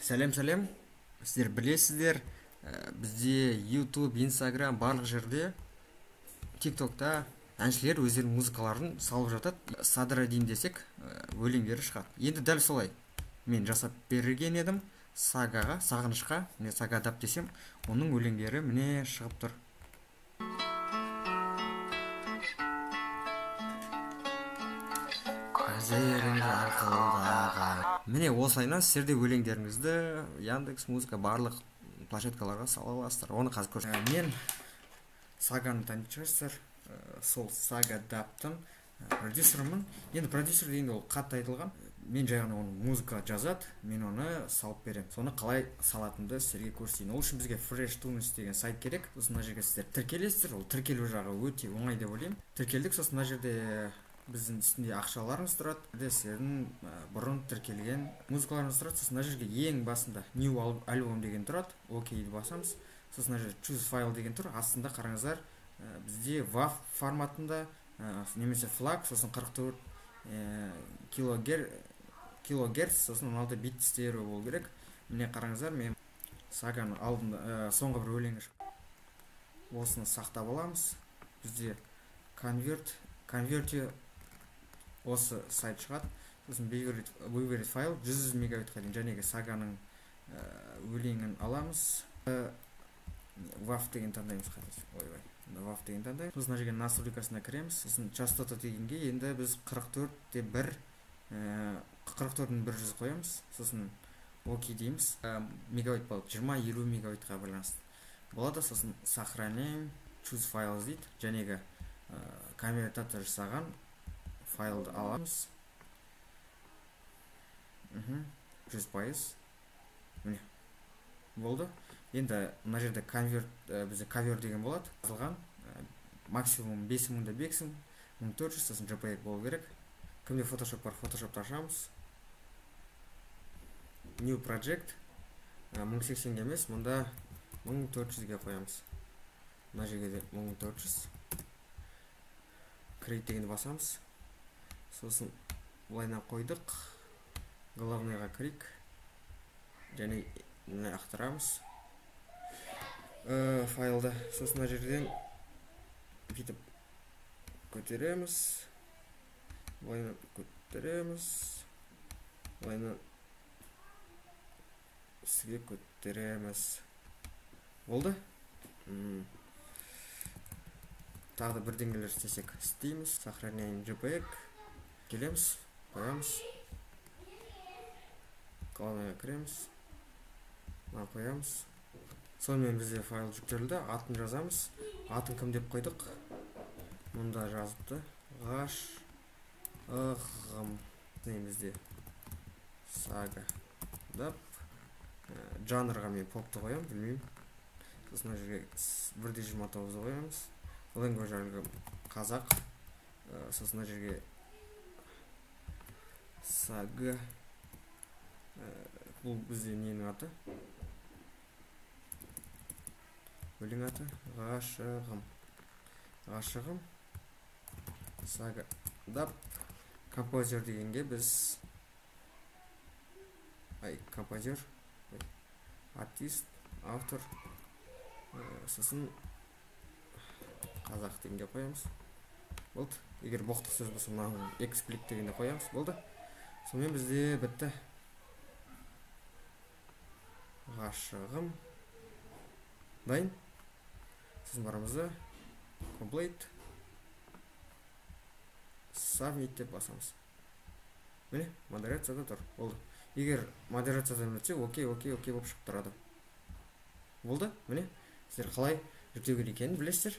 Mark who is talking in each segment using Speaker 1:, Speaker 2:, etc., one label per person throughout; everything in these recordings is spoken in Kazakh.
Speaker 1: Сәлем, сіздер білесіздер, бізде YouTube, Instagram барлық жерде, TikTokта әншілер өздерінің музыкаларын салып жатады. Садыра дейін десек, өлеңдері шығады. Енді дәл солай мен жасап берген едім Сагаға, сағынышқа, міне Сага Дап десем, оның өлеңдері міне шығып тұр. Көздерің жарқылдаған. Міне осылайынан сіздер де өлеңдеріңізді Яндекс Музыка барлық площадкаларға сала аласыздар. Оны қазір көрсетемін. Мен Саганы танитын шығарсыздар. Сол Сага Даптың продюсерімін. Енді продюсер дегенде ол қатты айтылған. Мен жай ғана оны музыка жазады, мен оны салып беремін. Соны қалай салатынымды сіздерге көрсетейін. Ол үшін бізге Fresh Tunes деген сайт керек. Сосын мына жерге сіздер тіркелесіздер. Ол тіркелу жағы өте оңай деп ойлаймын. Тіркелдік, сосын мына жерде біздің үстінде ақшаларыңыз тұрады. Сіздердің бұрын тіркелген музыкаларыңыз тұрады. Сосын мына жерге ең басында New Album деген тұрады. Окейді басамыз. Сосын мына жерде Choose File деген тұр. Астында қараңыздар, бізде WAV форматында немесе FLAC, сосын 44 килогерц, сосын 16 бит стерео болу керек. Міне қараңыздар, мен Саганың алдында соңғы бір өлеңі шықты. Осыны сақтап аламыз. Бізде конверти осы сайт шығады. Сосын favorite файл 100 мегабайтқа дейін жәнегі Саганың өлеңін аламыз. WAV деген таңдаймыз. WAV деген таңдаймыз. Сосын жерге настройкасына кіреміз. Сосын частота дегенге енді біз 44.1 100 қоямыз. Сосын окей дейміз. Мегабайт болып 20-50 мегабайтқа байланысты болады. Сосын сохраняем, choose files дейді. Жәнегі конвертатор жасаған файлды аламыз. 100%. Міне болды. Енді мына жерде бізде кавер деген болады. Жазылған максимум 5000-да 5000, 1400, сосын JPEG болу керек. Кімде Photoshop бар, Photoshop'та ашамыз. New project 1080-ге емес, мұнда 1400-ге қоямыз. Мына жерге де 1400. Create дегенді басамыз. Сосын бұлайынан қойдық. Главныйға клик. Және мына ақтырамыз файлды. Сосын мына жерден бүйтіп көтереміз. Бұлайынан көтереміз. Бұлайынан сізге көтереміз. Болды? Тағы да бірдеңелер істесек істейміз. Сохраняем JPEG. Келеміз, қоямыз. Главныйға кіреміз. Мына қоямыз. Сонымен бізде файл жүктелді. Атын жазамыз. Атын кім деп қойдық? Мұнда жазыпты. Ғаш ығым. Бізде Сага Дап. Жанрға мен попты қоям, білмеймін. Сосын жерге 1.29 қоямыз. Language арғы қазақ. Сосын жерге Сага. Бұл бізде ненің аты? Өлең аты? Ғашығым. Сага Дап. Композер дегенге біз композер, артист, автор, сосын қазақ дегенге қоямыз. Болды. Егер боқтық сөз болса, мынау эксплик дегенде қоямыз. Болды. Сонымен бізде бітті. Ғашығым. Дайын. Сосын барамызда complete. Submit деп басамыз. Міне, модерацияда тұр. Болды. Егер модерациядан өтсе, окей болып шығып тұрады. Болды. Міне, сіздер қалай жүктеу керек екенін білесіздер.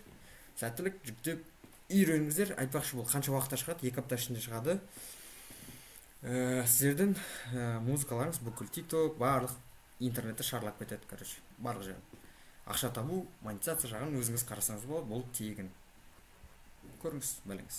Speaker 1: Сәттілік, жүктеп үйреніңіздер. Айтпақшы, бұл қанша уақытта шығады? 2 апта ішінде шығады. Сіздердің музыкаларыңыз бүкіл TikTok, барлық интернетті шарлап кетеді, короче. Барлық жағын. Ақша табу, монетизация жағын өзіңіз қарасаңыз болады. Бұл тегін. Көріңіз, біліңіз.